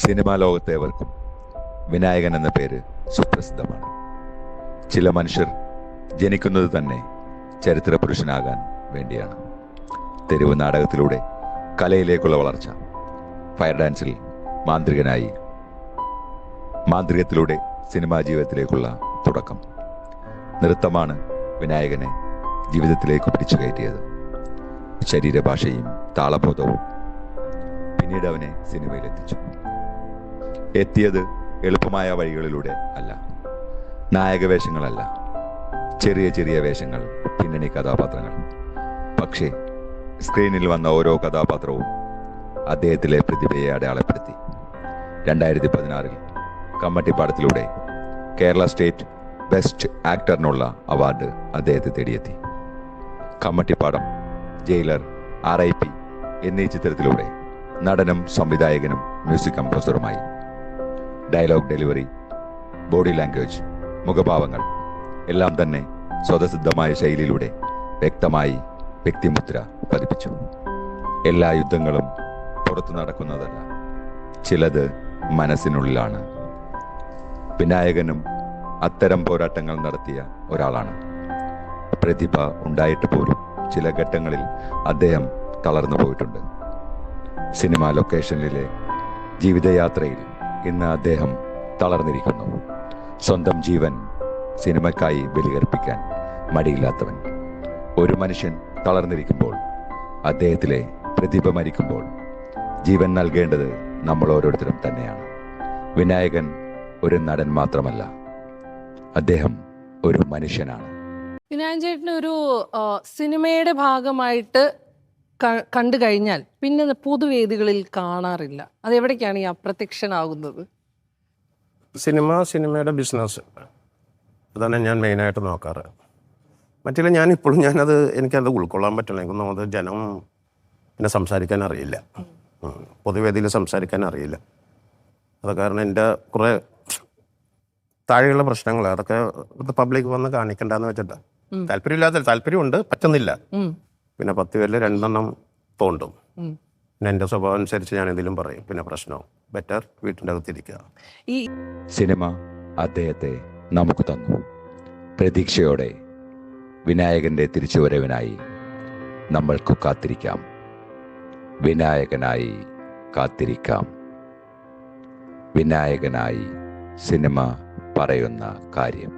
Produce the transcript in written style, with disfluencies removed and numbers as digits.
Cinema ലോകത്തേവർക്കും Vinayakan എന്ന പേര് സുപ്രസിദ്ധമാണ്. ചില മനുഷ്യർ ജനിക്കുന്നത് തന്നെ ചരിത്ര പുരുഷനാകാൻ വേണ്ടിയാണ്. തെരുവ് നാടകത്തിലൂടെ കലയിലേക്കുള്ള വളർച്ച, ഫയർ ഡാൻസിൽ മാന്ത്രികനായി, മാന്ത്രികത്തിലൂടെ സിനിമാ ജീവിതത്തിലേക്കുള്ള തുടക്കം. നൃത്തമാണ് വിനായകനെ ജീവിതത്തിലേക്ക് പിടിച്ചു കയറ്റിയത്. ശരീരഭാഷയും താളബോധവും പിന്നീട് അവനെ സിനിമയിലെത്തിച്ചു. എത്തിയത് എളുപ്പമായ വഴികളിലൂടെ അല്ല, നായകവേഷങ്ങളല്ല, ചെറിയ ചെറിയ വേഷങ്ങൾ, പിന്നണി കഥാപാത്രങ്ങൾ. പക്ഷേ സ്ക്രീനിൽ വന്ന ഓരോ കഥാപാത്രവും അദ്ദേഹത്തിലെ പ്രതിഭയെ അടയാളപ്പെടുത്തി. 2016 കമ്മട്ടിപ്പാടത്തിലൂടെ കേരള സ്റ്റേറ്റ് ബെസ്റ്റ് ആക്ടറിനുള്ള അവാർഡ് അദ്ദേഹത്തെ തേടിയെത്തി. കമ്മട്ടിപ്പാടം, ജയിലർ, RIP എന്നീ ചിത്രത്തിലൂടെ നടനും സംവിധായകനും മ്യൂസിക് കമ്പോസറുമായി. ഡയലോഗ് ഡെലിവറി, ബോഡി ലാംഗ്വേജ്, മുഖഭാവങ്ങൾ എല്ലാം തന്നെ സ്വതസിദ്ധമായ ശൈലിയിലൂടെ വ്യക്തമായി വ്യക്തിമുദ്ര പതിപ്പിച്ചു. എല്ലാ യുദ്ധങ്ങളും പുറത്തു നടക്കുന്നതല്ല, ചിലത് മനസ്സിനുള്ളിലാണ്. വിനായകനും അത്തരം പോരാട്ടങ്ങൾ നടത്തിയ ഒരാളാണ്. പ്രതിഭ ഉണ്ടായിട്ട് പോലും ചില ഘട്ടങ്ങളിൽ അദ്ദേഹം തളർന്നു പോയിട്ടുണ്ട്. സിനിമാ ലൊക്കേഷനിലെ ജീവിതയാത്രയിൽ ഇന്ന് അദ്ദേഹം തളർന്നിരിക്കുന്നു. സ്വന്തം ജീവൻ സിനിമയ്ക്കായി ബലികർപ്പിക്കാൻ മടിയില്ലാത്തവൻ. ഒരു മനുഷ്യൻ തളർന്നിരിക്കുമ്പോൾ, അദ്ദേഹത്തിലെ പ്രതിഭ മരിക്കുമ്പോൾ ജീവൻ നൽകേണ്ടത് നമ്മൾ ഓരോരുത്തരും തന്നെയാണ്. വിനായകൻ ഒരു നടൻ മാത്രമല്ല, അദ്ദേഹം ഒരു മനുഷ്യനാണ്. വിനായകൻ ചേട്ടന് ഒരു സിനിമയുടെ ഭാഗമായിട്ട് കണ്ടു കഴിഞ്ഞാൽ പിന്നെ പൊതുവേദികളിൽ കാണാറില്ല. അതെവിടേക്കാണ് ഈ അപ്രത്യക്ഷനാകുന്നത്? സിനിമയുടെ ബിസിനസ്, അതാണ് ഞാൻ മെയിനായിട്ട് നോക്കാറ്. മറ്റില്ല, ഞാനിപ്പോഴും എനിക്കത് ഉൾക്കൊള്ളാൻ പറ്റില്ല. എനിക്കൊന്നും അത് ജനം പിന്നെ സംസാരിക്കാൻ അറിയില്ല, പൊതുവേദിയിൽ സംസാരിക്കാൻ അറിയില്ല. അത് കാരണം എൻ്റെ കുറേ താഴെയുള്ള പ്രശ്നങ്ങൾ അതൊക്കെ പബ്ലിക് വന്ന് കാണിക്കണ്ടെന്ന് വെച്ചിട്ട് താല്പര്യമുണ്ട്, പറ്റുന്നില്ല. പിന്നെ 10 പേരിൽ 2 തോണ്ടും. പിന്നെ എൻ്റെ സ്വഭാവം അനുസരിച്ച് ഞാൻ എന്തെങ്കിലും പറയും, പിന്നെ പ്രശ്നവും. ബെറ്റർ വീട്ടിൻ്റെ അകത്തിരിക്കുക. ഈ സിനിമ അദ്ദേഹത്തെ നമുക്ക് തന്നു. പ്രതീക്ഷയോടെ വിനായകന്റെ തിരിച്ചുവരവിനായി നമ്മൾക്ക് കാത്തിരിക്കാം. വിനായകനായി കാത്തിരിക്കാം. വിനായകനായി സിനിമ പറയുന്ന കാര്യം.